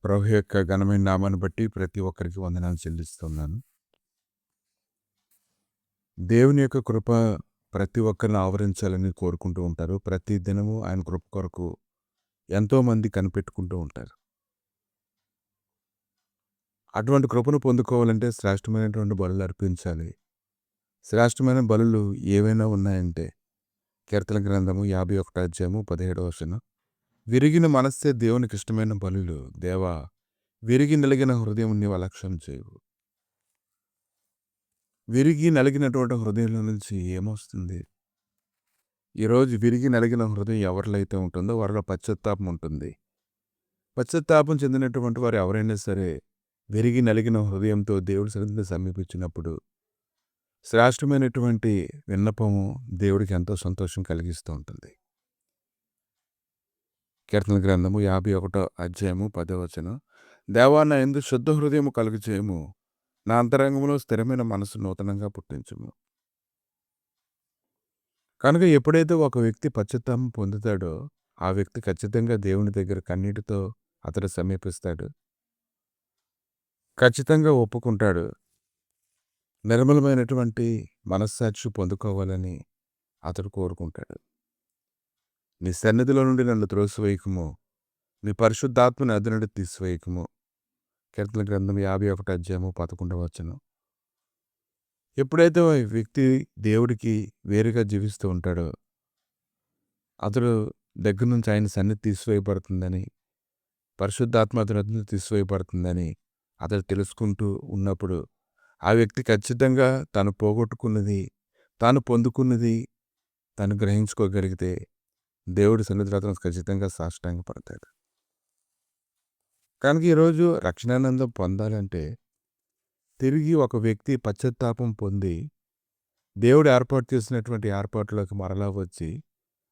ప్రభు యొక్క ఘనమైన నామాన్ని బట్టి ప్రతి ఒక్కరికి వందనాలు చెల్లిస్తున్నాను. దేవుని యొక్క కృప ప్రతి ఒక్కరిని ఆవరించాలని కోరుకుంటూ ఉంటారు. ప్రతి దినము ఆయన కృప కొరకు ఎంతోమంది కనిపెట్టుకుంటూ ఉంటారు. అటువంటి కృపను పొందుకోవాలంటే శ్రేష్టమైనటువంటి బలులు అర్పించాలి. శ్రేష్టమైన బలులు ఏవైనా ఉన్నాయంటే కీర్తన గ్రంథము 51 అధ్యాయము 17వ వచనం. విరిగిన మనస్సే దేవునికి ఇష్టమైన బలులు. దేవా, విరిగి నలిగిన హృదయం నీవు అలక్ష్యం చేయవు. విరిగి నలిగినటువంటి హృదయంలో నుంచి ఏమొస్తుంది? ఈరోజు విరిగి నలిగిన హృదయం ఎవరిలో అయితే ఉంటుందో వారిలో పశ్చాత్తాపం ఉంటుంది. పశ్చాత్తాపం చెందినటువంటి వారు ఎవరైనా సరే విరిగి నలిగిన హృదయంతో దేవుడి సన్నిధిని సమీపించినప్పుడు శ్రేష్టమైనటువంటి విన్నపము దేవుడికి ఎంతో సంతోషం కలిగిస్తూ ఉంటుంది. కీర్తన గ్రంథము 51 అధ్యాయము 10వ వచనం. దేవా, నా యందు శుద్ధ హృదయము కలుగు చేయము, నా అంతరంగంలో స్థిరమైన మనసు నూతనంగా పుట్టించుము. కనుక ఎప్పుడైతే ఒక వ్యక్తి పశ్చాత్తాపం పొందుతాడో ఆ వ్యక్తి ఖచ్చితంగా దేవుని దగ్గర కన్నీటితో అతడు సమీపిస్తాడు. ఖచ్చితంగా ఒప్పుకుంటాడు. నిర్మలమైనటువంటి మనస్సాక్షి పొందుకోవాలని అతడు కోరుకుంటాడు. నీ సన్నిధిలో నుండి నన్ను త్రోసివేయకుము, నీ పరిశుద్ధాత్మని అద్దు నుండి తీసివేయకుము. కీర్తన గ్రంథం 51 అధ్యాయము 11వ వచనం. ఎప్పుడైతే ఆ వ్యక్తి దేవుడికి వేరుగా జీవిస్తూ ఉంటాడో అతడు దగ్గర నుంచి ఆయన సన్నిధి తీసివేయబడుతుందని, పరిశుద్ధాత్మ అతని వద్ద నుంచి తీసివేయబడుతుందని అతడు తెలుసుకుంటూ ఉన్నప్పుడు ఆ వ్యక్తి ఖచ్చితంగా తాను పోగొట్టుకున్నది, తాను పొందుకున్నది తను గ్రహించుకోగలిగితే దేవుడి సన్నిధిలో అతను ఖచ్చితంగా సాష్టాంగపడతాడు. కనుక ఈరోజు రక్షణానందం పొందాలంటే తిరిగి ఒక వ్యక్తి పశ్చాత్తాపం పొంది దేవుడు ఏర్పాటు చేసినటువంటి ఏర్పాట్లోకి మరలా వచ్చి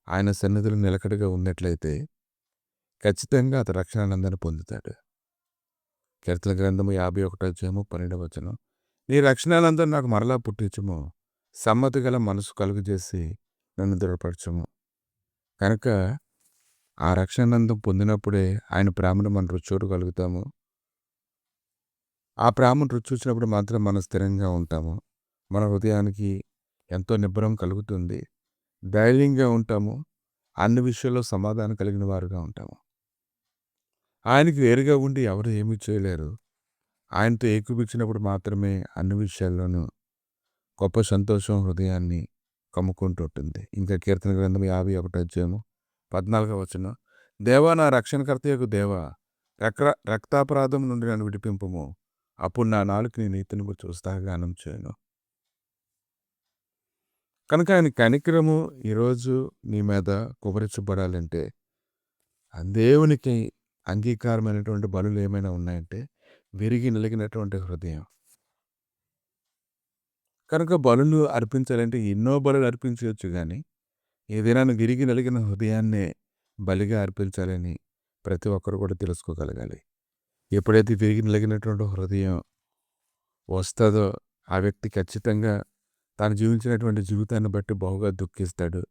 ఆయన సన్నిధిలో నిలకడగా ఉన్నట్లయితే ఖచ్చితంగా అతను రక్షణానందాన్ని పొందుతాడు. కీర్తన గ్రంథము 51 అధ్యాయము 12వ వచనం. నీ రక్షణానందం నాకు మరలా పుట్టించుము, సమ్మతి గల మనసు కలుగజేసి నన్ను దృఢపరచుము. కనుక ఆ రక్షణానందం పొందినప్పుడే ఆయన ప్రేమను మనం రుచి చూడగలుగుతాము. ఆ ప్రేమను రుచి చూసినప్పుడు మాత్రం మనం స్థిరంగా ఉంటాము. మన హృదయానికి ఎంతో నిబ్బరం కలుగుతుంది. ధైర్యంగా ఉంటాము. అన్ని విషయాల్లో సమాధానం కలిగిన వారుగా ఉంటాము. ఆయనకి వేరుగా ఉండి ఎవరు ఏమీ చేయలేరు. ఆయనతో ఏకీపించినప్పుడు మాత్రమే అన్ని విషయాల్లోనూ గొప్ప సంతోషం హృదయాన్ని కమ్ముకుంటూ ఉంటుంది. ఇంకా కీర్తన గ్రంథం 51 అధ్యాయము 14వ వచనం. దేవా, నా రక్షణకర్తయగు దేవా, రక్తాపరాధం నుండి నన్ను విడిపింపుము, అప్పుడు నా నాలుక నీ నీతిని గురించి ఉత్సాహగానం చేయను. కనుక ఆయన కనికరము ఈరోజు నీ మీద కుమరించబడాలంటే దేవునికి అంగీకారమైనటువంటి బలులు ఏమైనా ఉన్నాయంటే విరిగి నలిగినటువంటి హృదయం. కనుక బలులు అర్పించాలంటే ఎన్నో బలులు అర్పించవచ్చు, కానీ ఏదైనా విరిగి నలిగిన హృదయాన్నే బలిగా అర్పించాలని ప్రతి ఒక్కరు కూడా తెలుసుకోగలగాలి. ఎప్పుడైతే విరిగి నలిగినటువంటి హృదయం వస్తుందో ఆ వ్యక్తి ఖచ్చితంగా తాను జీవించినటువంటి జీవితాన్ని బట్టి బహుగా దుఃఖిస్తాడు.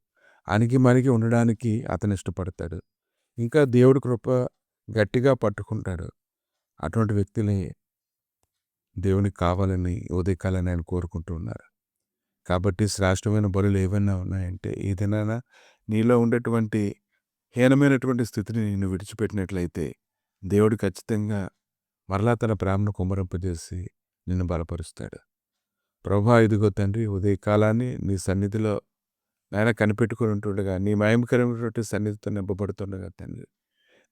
అణిగి ఉండడానికి అతను ఇష్టపడతాడు. ఇంకా దేవుడి కృప గట్టిగా పట్టుకుంటాడు. అటువంటి వ్యక్తిని దేవునికి కావాలని ఉదయకాలని ఆయన కోరుకుంటూ ఉన్నారు. కాబట్టి శ్రేష్టమైన బలులు ఏవైనా ఉన్నాయంటే ఏదైనా నీలో ఉండేటువంటి హీనమైనటువంటి స్థితిని నిన్ను విడిచిపెట్టినట్లయితే దేవుడు ఖచ్చితంగా మరలా తన ప్రేమను కుమ్మరింపజేసి నిన్ను బలపరుస్తాడు. ప్రభా, ఇదిగో తండ్రి, ఉదయకాలాన్ని నీ సన్నిధిలో నాయన కనిపెట్టుకుని ఉంటుండగా నీ మహిమకరమైనటువంటి సన్నిధితో నింపబడుతుండగా తండ్రి,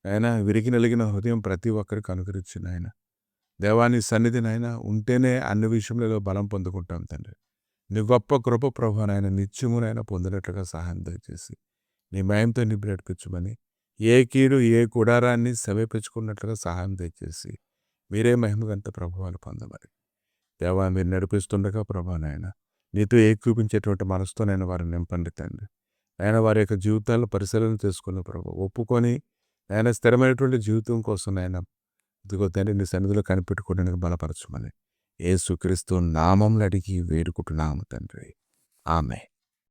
నాయన విరిగి నలిగిన హృదయం ప్రతి ఒక్కరికి అనుగ్రహించు నాయన. దేవాని సన్నిధి నాయన ఉంటేనే అన్ని విషయంలో బలం పొందుకుంటాం తండ్రి. నీ గొప్ప కృప ప్రభు నాయన నిత్యము నాయన పొందినట్లుగా సహాయం దయచేసి నీ మయంతో నింపి నడిపించమని, ఏ కీడు ఏ గుడారాన్ని సమీపించుకున్నట్లుగా సహాయం దయచేసి మీరే మహిమగంత ప్రభువాలు పొందమని దేవా మీరు నడిపిస్తుండగా ప్రభా నాయన నీతో ఏకీపించేటువంటి మనసుతో నేను వారిని నింపండి తండ్రి. ఆయన వారి యొక్క జీవితాలను పరిశీలన చేసుకున్న ప్రభు ఒప్పుకొని ఆయన స్థిరమైనటువంటి జీవితం కోసం నాయన ఇదిగో తండ్రి నీ సన్నిధిలో కనిపెట్టుకోవడానికి బలపరచమని యేసుక్రీస్తు నామములో అడిగి వేడుకుంటున్నాము తండ్రి. ఆమేన్.